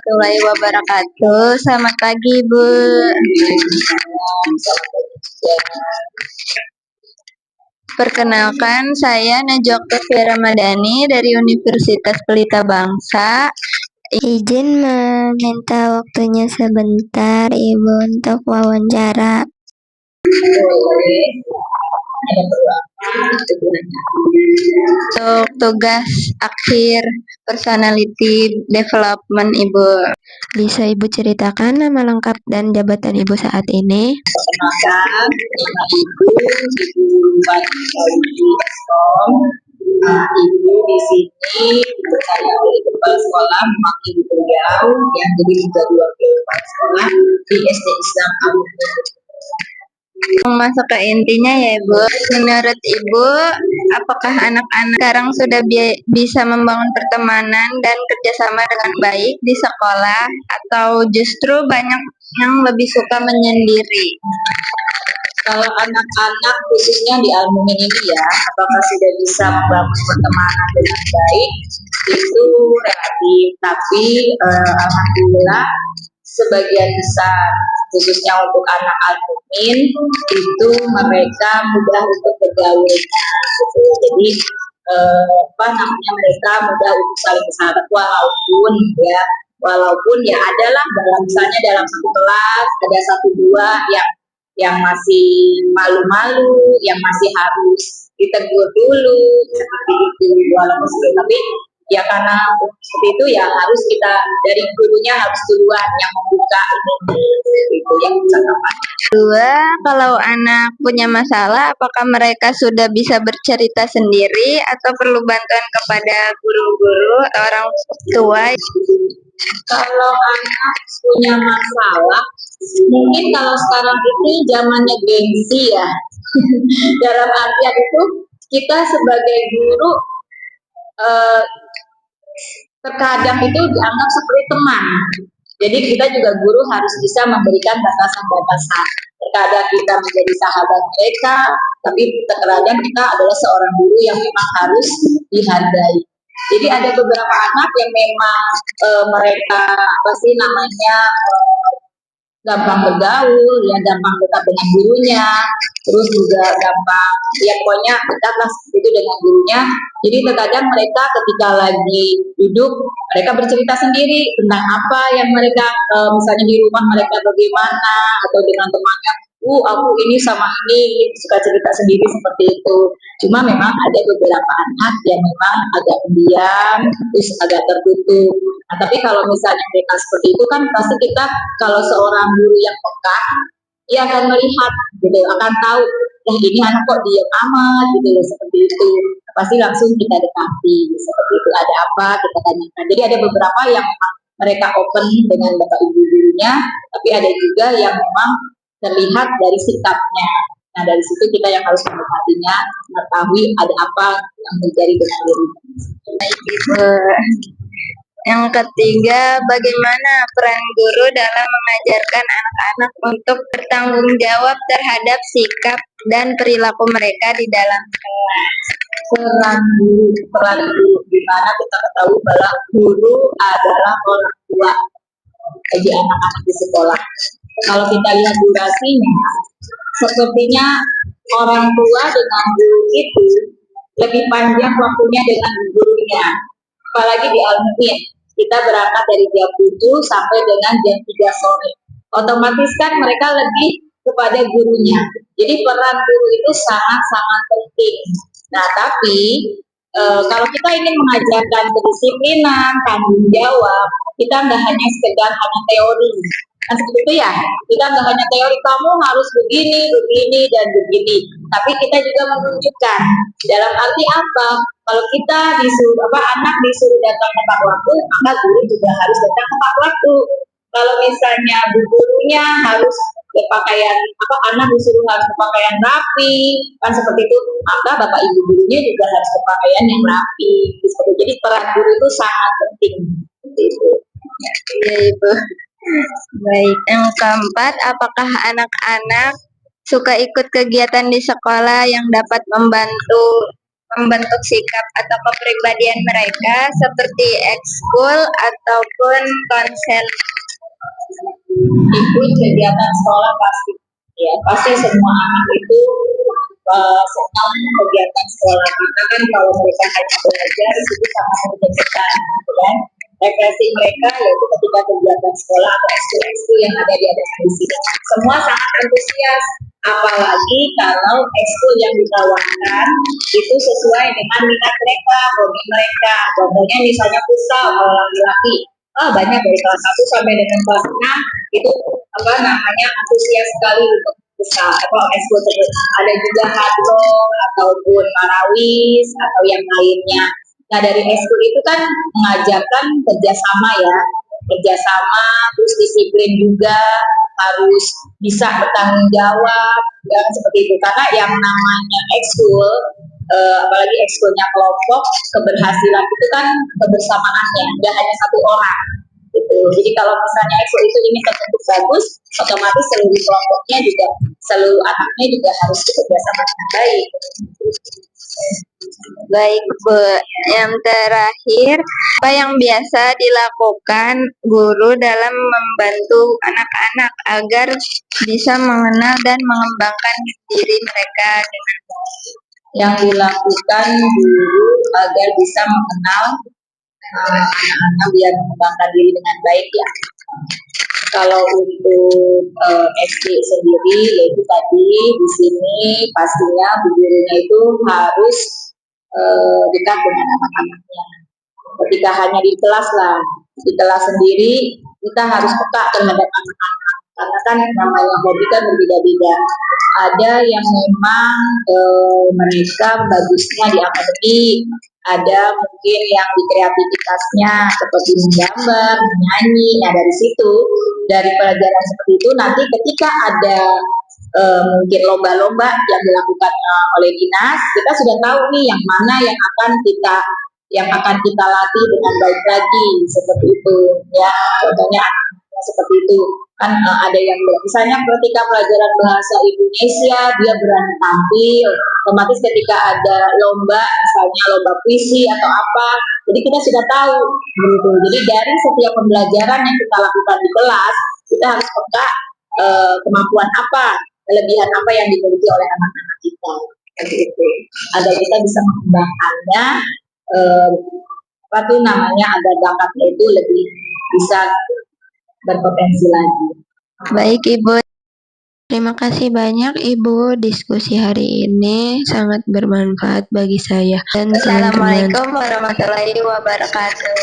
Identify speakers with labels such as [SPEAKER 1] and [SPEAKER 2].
[SPEAKER 1] warahmatullahi wabarakatuh. Selamat pagi, Bu. Perkenalkan, saya Najwa Oktaviani Ramadhani dari Universitas Pelita Bangsa.
[SPEAKER 2] Izin meminta waktunya sebentar, Ibu, untuk wawancara.
[SPEAKER 1] Untuk tugas akhir personality development, Ibu.
[SPEAKER 2] Bisa Ibu ceritakan nama lengkap dan jabatan Ibu saat ini?
[SPEAKER 3] Perkenalkan, nama Ibu Bupati Saudi Eskom. Ibu di sini dipercaya oleh kepala sekolah mewakili beliau yang jadi menjadi wakil kepala sekolah di SD Islam Abu
[SPEAKER 1] Masuk ke intinya ya, Ibu. Menurut Ibu, apakah anak-anak sekarang sudah bisa membangun pertemanan dan kerjasama dengan baik di sekolah, atau justru banyak yang lebih suka menyendiri?
[SPEAKER 3] Kalau anak-anak khususnya di Al-Mumin ini ya, apakah sudah bisa membangun pertemanan dengan baik, itu relatif. Tapi alhamdulillah sebagian besar khususnya untuk anak Al-Mumin itu mereka mudah untuk bergaul. Gitu. Jadi mereka mudah untuk saling bersahabat walaupun ya adalah misalnya dalam satu kelas ada satu dua yang masih malu-malu, yang masih harus ditegur dulu seperti itu. Walaupun tapi ya karena seperti itu ya harus kita dari gurunya harus duluan yang membuka itu yang ucapan.
[SPEAKER 1] Dua, kalau anak punya masalah, apakah mereka sudah bisa bercerita sendiri atau perlu bantuan kepada guru-guru atau orang tua?
[SPEAKER 3] Kalau anak punya masalah, mungkin kalau sekarang ini zamannya gengsi ya. Dalam artian itu kita sebagai guru terkadang itu dianggap seperti teman. Jadi kita juga guru harus bisa memberikan batasan-batasan. Terkadang kita menjadi sahabat mereka, tapi terkadang kita adalah seorang guru yang memang harus dihargai. Jadi ada beberapa anak yang memang mereka gampang bergaul, ya gampang dekat dengan gurunya, terus juga gampang, ya pokoknya dekatlah itu dengan gurunya. Jadi terkadang mereka ketika lagi duduk, mereka bercerita sendiri tentang apa yang mereka, misalnya di rumah mereka bagaimana, atau dengan temannya, aku ini sama ini, suka cerita sendiri seperti itu. Cuma memang ada beberapa anak yang memang agak pendiam, terus agak tertutup. Nah, tapi kalau misalnya mereka seperti itu kan pasti kita kalau seorang guru yang peka, ia akan melihat, gitu, akan tahu, ini anak kok diam amat, gitu, seperti itu. Pasti langsung kita dekati, seperti itu. Ada apa kita tanyakan. Jadi ada beberapa yang memang mereka open dengan bapak ibu gurunya, tapi ada juga yang memang terlihat dari sikapnya. Nah dari situ kita yang harus mendekatinya, mengetahui ada apa yang terjadi dengan dirinya.
[SPEAKER 1] Baik, Ibu. Yang ketiga, bagaimana peran guru dalam mengajarkan anak-anak untuk bertanggung jawab terhadap sikap dan perilaku mereka di dalam kelas?
[SPEAKER 3] Peran guru di mana kita ketahui bahwa guru adalah orang tua bagi anak-anak di sekolah. Kalau kita lihat durasinya, sepertinya orang tua dengan guru itu lebih panjang waktunya dengan gurunya. Apalagi di Al-Mumin, kita berangkat dari jam 7 sampai dengan jam 3 sore. Otomatis kan mereka lebih kepada gurunya. Jadi peran guru itu sangat-sangat penting. Nah, tapi kalau kita ingin mengajarkan kedisiplinan, tanggung jawab, kita nggak hanya sekedar hanya teori. Nah, seperti itu ya, kita nggak hanya teori, kamu harus begini, begini, dan begini. Tapi kita juga menunjukkan, dalam arti apa? Kalau kita anak disuruh datang tepat waktu, maka guru juga harus datang tepat waktu. Kalau misalnya bu gurunya harus berpakaian, anak disuruh harus berpakaian rapi, kan seperti itu, maka bapak ibu gurunya juga harus berpakaian yang rapi. Jadi peran guru itu sangat penting. Seperti itu.
[SPEAKER 1] Iya, Ibu. Baik, yang keempat, apakah anak-anak suka ikut kegiatan di sekolah yang dapat membantu membentuk sikap atau kepribadian mereka seperti ekskul ataupun konser.
[SPEAKER 3] Ikut kegiatan sekolah pasti, ya pasti semua anak itu senang kegiatan sekolah. Kita kan kalau mereka hanya belajar itu sangat menyenangkan, gitu kan. Refleksi mereka yaitu ketika kegiatan sekolah atau ekskul yang ada di sini. Semua sangat antusias, apalagi kalau ekskul yang ditawarkan itu sesuai dengan minat mereka, hobi mereka. Contohnya misalnya futsal kalau laki-laki, banyak dari kelas 1 sampai dengan kelas 6 itu antusias sekali untuk futsal atau ekskul tersebut. Ada juga hardball ataupun marawis atau yang lainnya. Nah dari ekskul itu kan mengajarkan kerjasama ya, kerjasama, terus disiplin juga, harus bisa bertanggung jawab, dan seperti itu. Karena yang namanya ekskul, apalagi ekskulnya kelompok, keberhasilan itu kan kebersamaannya, nggak hanya satu orang. Gitu. Jadi kalau misalnya ekskul itu ini terbentuk bagus, otomatis seluruh kelompoknya juga, seluruh anaknya juga harus bekerja sama dengan baik.
[SPEAKER 1] Baik Bu, yang terakhir, apa yang biasa dilakukan guru dalam membantu anak-anak agar bisa mengenal dan mengembangkan diri mereka dengan
[SPEAKER 3] yang dilakukan guru agar bisa mengenal anak-anak biar mengembangkan diri dengan baik ya. Kalau untuk SD sendiri, yaitu tadi di sini pastinya gurunya itu harus dekat dengan anak-anaknya. Ketika hanya di kelas lah, di kelas sendiri kita harus peka terhadap anak-anak. Karena kan namanya hobi kan berbeda-beda. Ada yang memang mereka bagusnya di akademik, ada mungkin yang di kreativitasnya seperti menggambar, menyanyi. Nah dari situ, dari pelajaran seperti itu nanti ketika ada mungkin lomba-lomba yang dilakukan oleh dinas, kita sudah tahu nih yang mana yang akan kita latih dengan baik lagi seperti itu ya. Contohnya seperti itu kan ada yang misalnya ketika pelajaran bahasa Indonesia dia berani tampil, otomatis ketika ada lomba misalnya lomba puisi atau apa, jadi kita sudah tahu gitu. Jadi dari setiap pembelajaran yang kita lakukan di kelas kita harus peka kemampuan apa, kelebihan apa yang dimiliki oleh anak-anak kita seperti itu, agar kita bisa mengembangkannya agar bakatnya itu lebih bisa berpotensi lagi.
[SPEAKER 2] Baik Ibu, terima kasih banyak Ibu. Diskusi hari ini sangat bermanfaat bagi saya dan teman-teman.
[SPEAKER 1] Assalamualaikum warahmatullahi wabarakatuh.